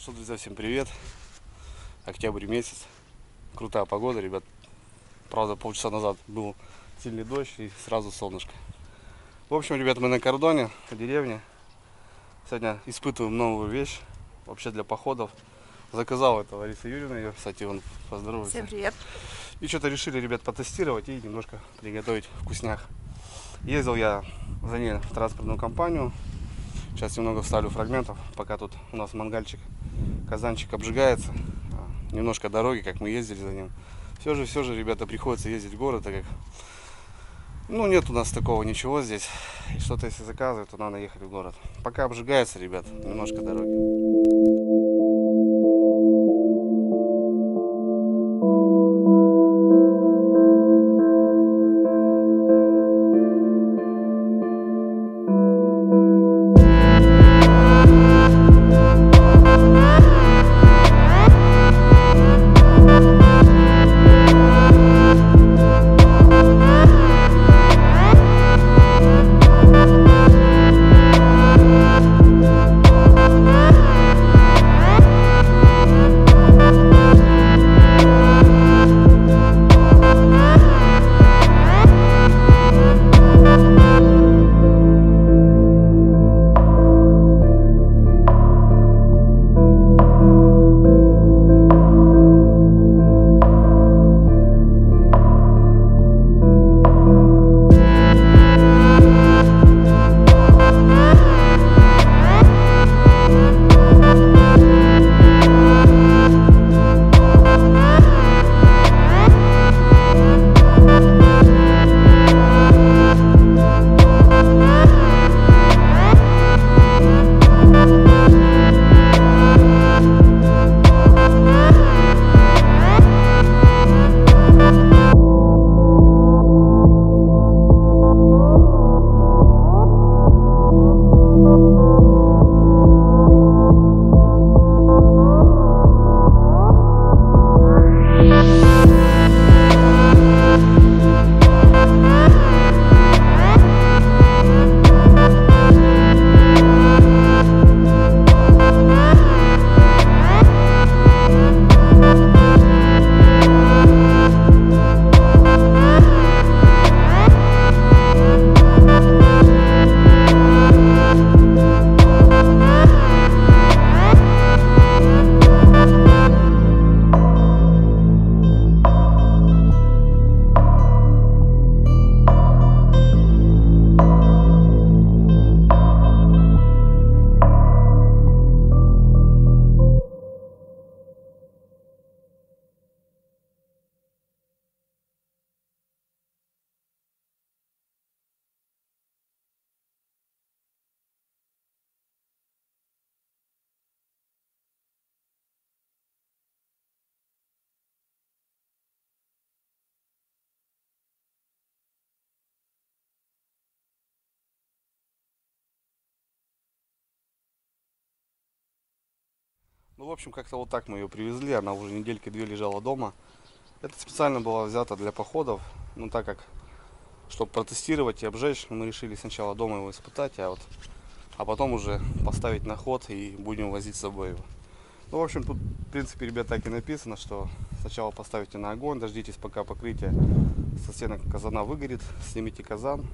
Что, друзья, всем привет. Октябрь месяц. Крутая погода, ребят. Правда, полчаса назад был сильный дождь и сразу солнышко. В общем, ребят, мы на кордоне, в деревне. Сегодня испытываем новую вещь. Вообще для походов. Заказал это Лариса Юрьевна. Ее, кстати, он поздоровается. Всем привет. И что-то решили, ребят, потестировать и немножко приготовить вкусняк. Ездил я за ней в транспортную компанию. Сейчас немного вставлю фрагментов, пока тут у нас мангальчик, казанчик обжигается. Немножко дороги, как мы ездили за ним. Все же, ребята, приходится ездить в город, так как нет у нас такого ничего здесь. И что-то если заказывать, то надо ехать в город. Пока обжигается, ребят, немножко дороги. В общем, как-то вот так мы ее привезли. Она уже недельки-две лежала дома. Это специально было взято для походов. Так как, чтобы протестировать и обжечь, мы решили сначала дома его испытать, а потом уже поставить на ход и будем возить с собой его. В общем, тут, в принципе, ребят, так и написано, что сначала поставите на огонь, дождитесь, пока покрытие со стенок казана выгорит, снимите казан,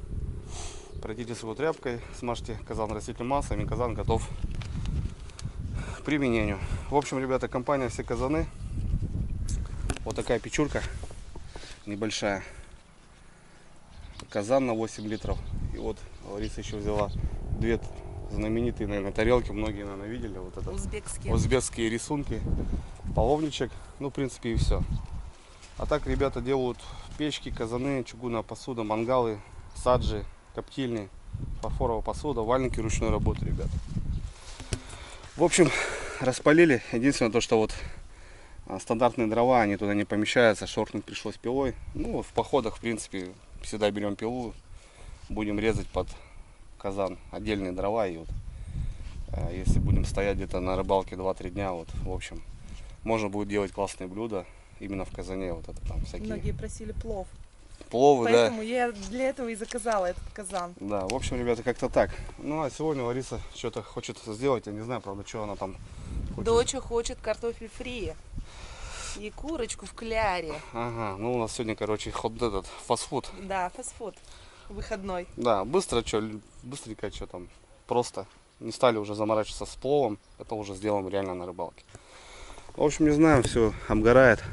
пройдитесь его тряпкой, смажьте казан растительным маслом, и казан готов к применению. В общем, ребята, компания «Все казаны». Вот такая печурка небольшая. Казан на 8 литров. И вот Лариса еще взяла две знаменитые, наверное, тарелки. Многие, наверное, видели. Вот это узбекские рисунки. Половничек. В принципе, и все. А так ребята делают печки, казаны, чугунная посуда, мангалы, саджи, коптильни, фарфоровая посуда, вальники ручной работы, ребята. В общем, распалили. Единственное то, что вот стандартные дрова, они туда не помещаются. Шоркнуть пришлось пилой. В походах, в принципе, всегда берем пилу. Будем резать под казан отдельные дрова. И если будем стоять где-то на рыбалке 2-3 дня, в общем, можно будет делать классные блюда именно в казане. Там всякие. Многие просили плов. Пловы, поэтому я для этого и заказала этот казан. Да, в общем, ребята, как-то так. А сегодня Лариса что-то хочет сделать. Я не знаю, правда, что она там хочет? Доча хочет картофель фри и курочку в кляре. Ага, ну у нас сегодня, короче, этот фастфуд. Да, фастфуд. Выходной. Да, быстро, быстренько, что там, просто. Не стали уже заморачиваться с пловом, это уже сделаем реально на рыбалке. В общем, не знаю, все обгорает.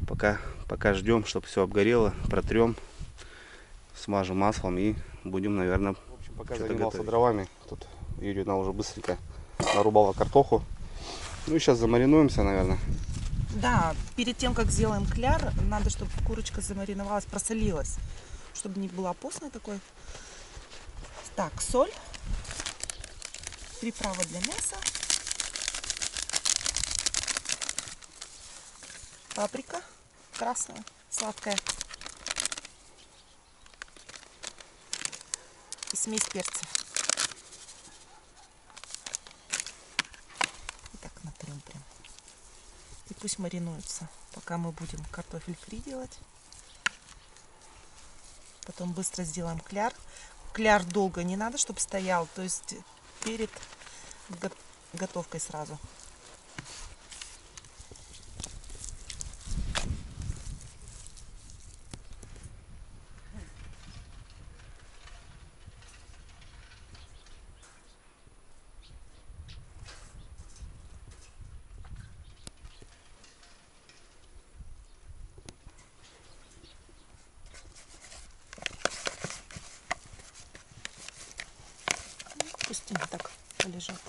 Пока ждем, чтобы все обгорело, протрем, смажем маслом и будем, наверное, в общем, пока занимался готовить дровами. Тут Юрьевна уже быстренько нарубала картоху. Ну и сейчас замаринуемся, наверное. Да, перед тем, как сделаем кляр, надо, чтобы курочка замариновалась, просолилась, чтобы не была постной такой. Так, соль, приправа для мяса, паприка красная, сладкая и смесь перцев. И так натрем прям. И пусть маринуется, пока мы будем картофель фри делать. Потом быстро сделаем кляр. Кляр долго не надо, чтобы стоял, то есть перед готовкой сразу. Пусть они так полежат.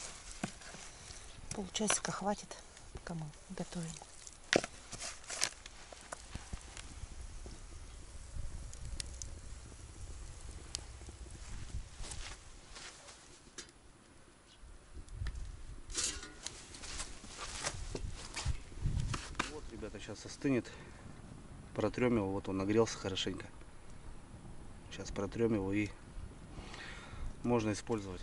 Полчасика хватит, пока мы готовим. Вот, ребята, сейчас остынет. Протрем его, вот он нагрелся хорошенько. Сейчас протрем его и можно использовать.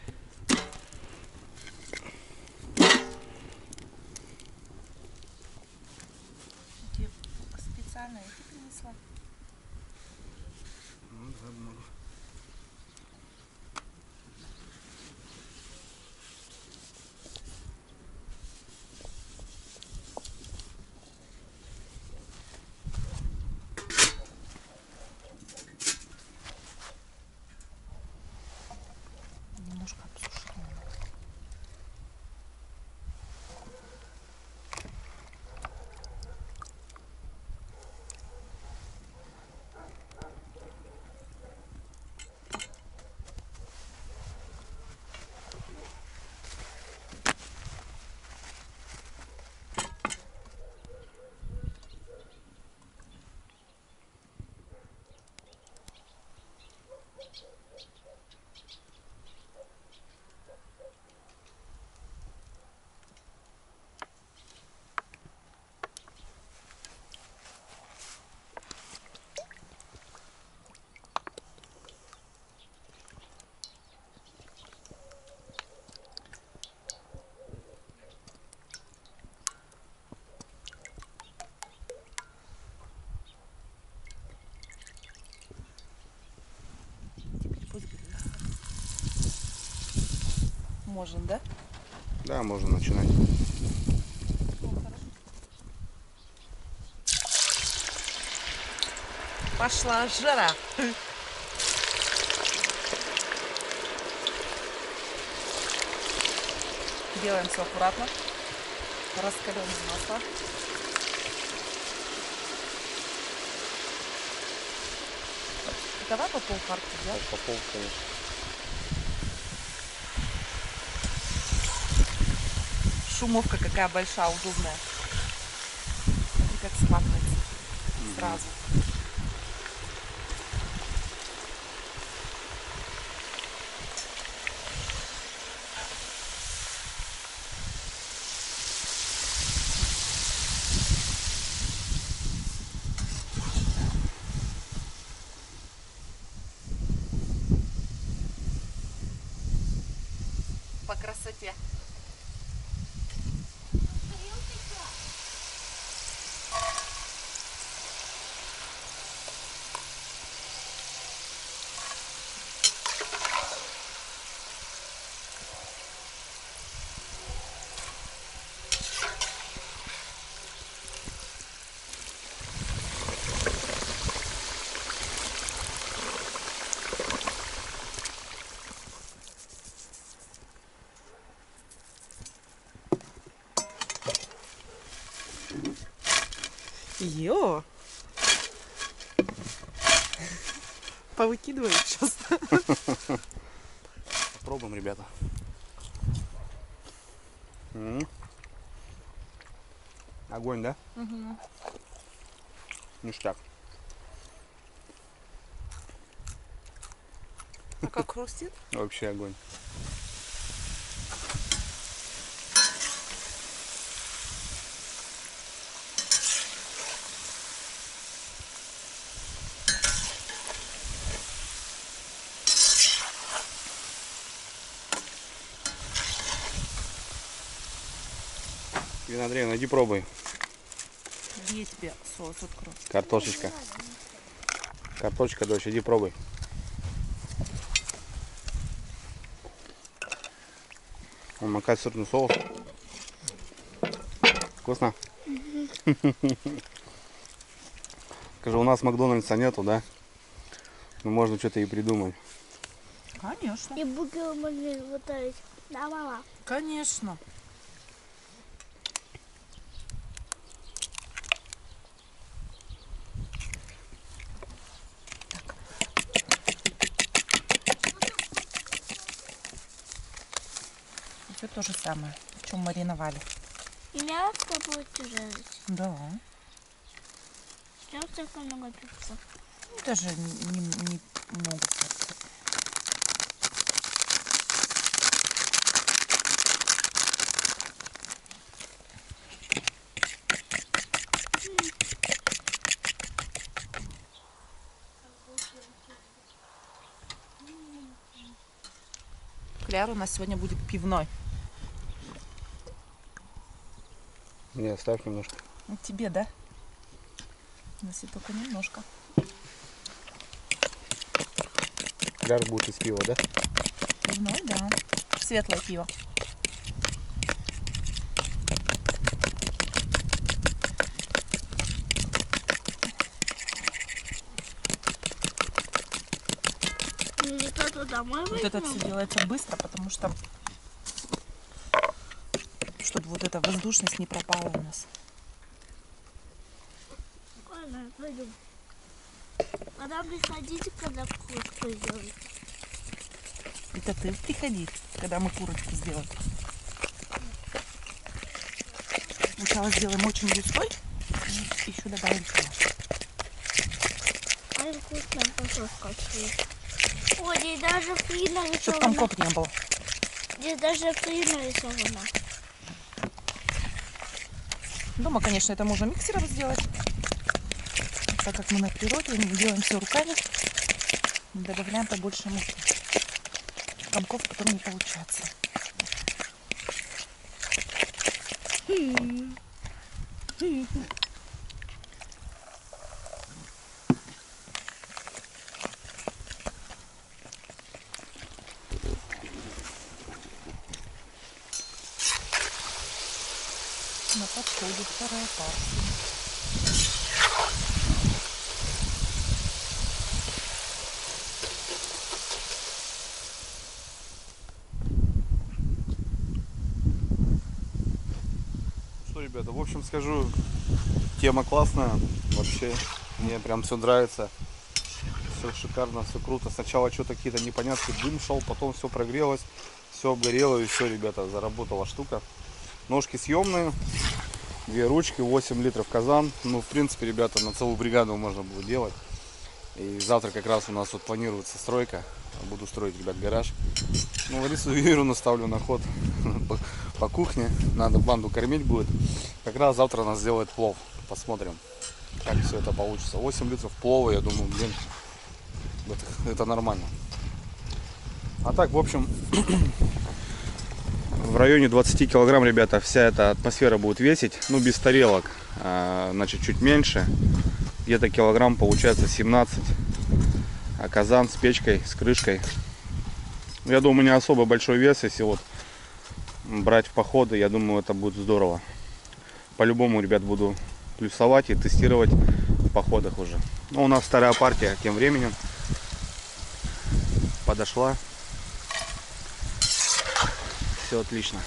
Специально эти принесла. Ну, да, много. Немножко обсушила. Можно, да? Да, можно начинать. Пошла жара. Делаем все аккуратно. Раскаленное масло. Давай по полфарта, да? По пол, конечно. Шумовка какая большая, удобная. Смотри, как смакнется сразу. По красоте. Йо! Повыкидываю сейчас. Попробуем, ребята. Огонь, да? Угу. Ништяк. А как хрустит? Вообще огонь. Ирина Андреевна, иди пробуй. Где я тебе соус открою? Картошечка. Картошечка, дочь, иди пробуй. Он макает сырный соус. Вкусно? Скажи, у нас Макдональдса нету, да? Ну можно что-то и придумать. Конечно. И бургеры можно изготовить. Да, мама? Конечно. Все то же самое, в чем мариновали. И мясо будете жарить. Да. Чем столько много перца? Ну, даже не много. Кляр у нас сегодня будет пивной. Не, оставь немножко. Ну, тебе, да? Носи только немножко. Кляр будет из пива, да? Пивной, да. Светлое пиво. Или кто-то домой Вот это возьмем? все делается быстро, потому что чтобы вот эта воздушность не пропала у нас. Ладно, пойдем. Когда приходите, когда курочку сделаете. Это ты приходи, когда мы курочку сделаем. Сначала сделаем очень густой, и еще добавим туда. Ай, вкусная картошка. Ой, здесь даже фри Чтобы нарисована. комков не было. Здесь даже фри нарисована. Дома, конечно, это можно миксером сделать. Так как мы на природе, мы делаем все руками, добавляем побольше муки. Комков потом не получается. На подходе вторая партия. Что, ребята, в общем скажу, тема классная. Вообще, мне прям все нравится. Все шикарно, все круто. Сначала что-то какие-то непонятки, дым шел, потом все прогрелось, все обгорело и все, ребята, заработала штука. Ножки съемные, 2 ручки, 8 литров казан. Ну, в принципе, ребята, на целую бригаду можно было делать. И завтра как раз у нас вот планируется стройка. Буду строить, ребят, гараж. Ну, Ларису Юрьевну ставлю на ход по кухне. Надо банду кормить будет. Как раз завтра нас сделает плов. Посмотрим, как все это получится. 8 литров плова, я думаю, блин, это нормально. А так, в общем, в районе 20 килограмм, ребята, вся эта атмосфера будет весить. Ну, без тарелок, значит, чуть меньше. Где-то килограмм получается 17. А казан с печкой, с крышкой. Я думаю, не особо большой вес, если вот брать в походы, я думаю, это будет здорово. По-любому, ребят, буду плюсовать и тестировать в походах уже. Ну, у нас вторая партия тем временем подошла. Все отлично.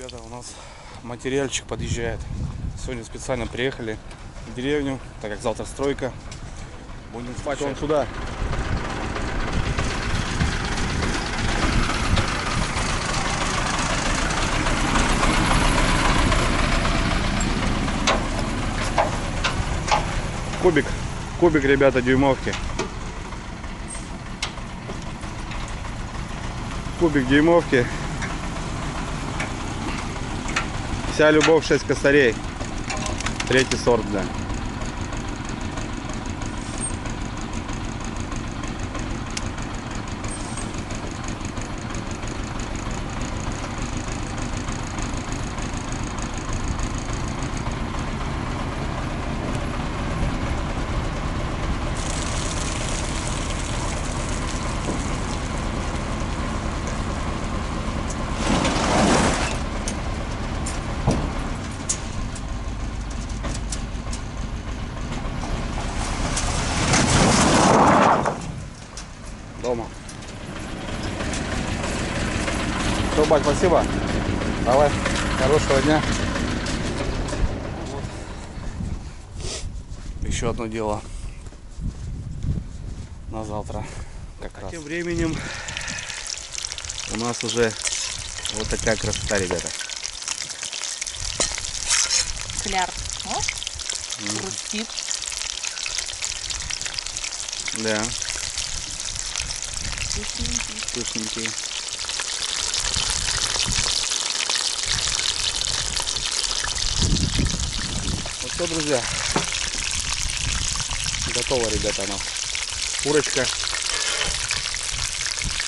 Ребята, у нас материальчик подъезжает. Сегодня специально приехали в деревню, так как завтра стройка. Будем спать. Он сюда. Кубик, ребята, дюймовки. Кубик дюймовки. Вся любовь 6 косарей. 3-й сорт, да. Дома. Все, бать, спасибо. Давай, хорошего дня. Вот. Еще одно дело на завтра. Как раз. Тем временем у нас уже вот такая красота, ребята. Кляр. Хрустит. Да. Вкусненький. Вот все, друзья. Готово, ребята, она. Курочка.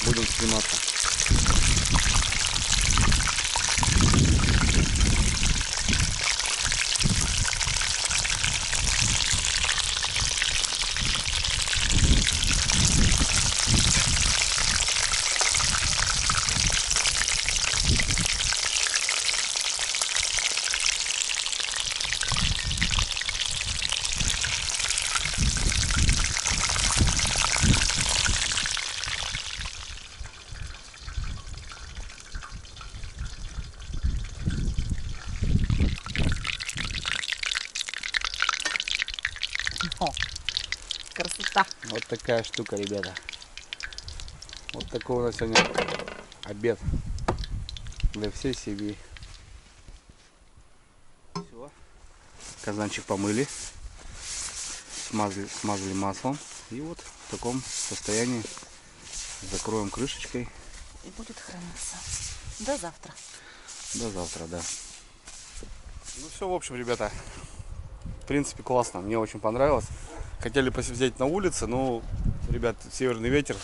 Будем сниматься. О, красота. Вот такая штука, ребята. Вот такой у нас сегодня обед для всей семьи. Все. Казанчик помыли, смазали маслом. И вот в таком состоянии закроем крышечкой. И будет храниться до завтра. До завтра, да. Ну все, в общем, ребята, в принципе, классно. Мне очень понравилось. Хотели посидеть на улице, но, ребят, северный ветер.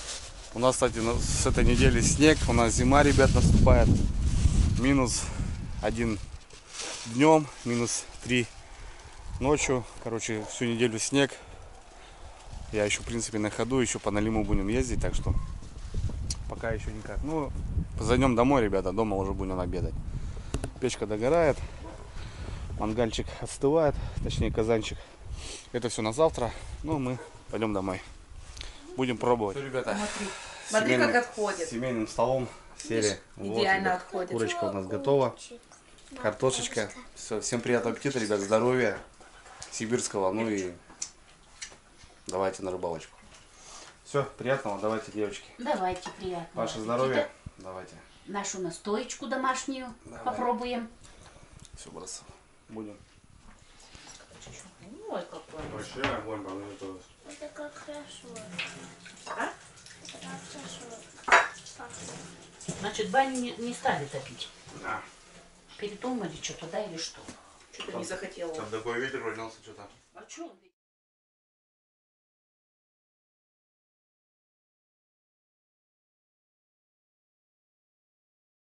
У нас, кстати, с этой недели снег. У нас зима, ребят, наступает. -1 днем, -3 ночью. Короче, всю неделю снег. Я еще, в принципе, на ходу. Еще по Налиму будем ездить, так что пока еще никак. Ну, зайдем домой, ребята. Дома уже будем обедать. Печка догорает. Мангальчик остывает, точнее казанчик. Это все на завтра. Ну, мы пойдем домой. Будем пробовать. Все, ребята, Смотри, как отходит. Семейным столом сели. Идеально вот, отходит. Курочка у нас готова. Картошечка. Все, всем приятного аппетита, ребят. Здоровья сибирского. Ну и давайте на рыбалочку. Все, приятного. Давайте, девочки. Давайте, приятного Ваше аппетита. здоровье. Давайте. Нашу настоечку домашнюю Давай. попробуем. Все, бросаем. Будем. Ой, какой. Большой огонь подготовить. Это как хорошо. А? Это как хорошо. Значит, баню не стали топить. Да. Передумали что-то, да, или что? Что-то не захотела. Там такой ветер поднялся что-то. А что?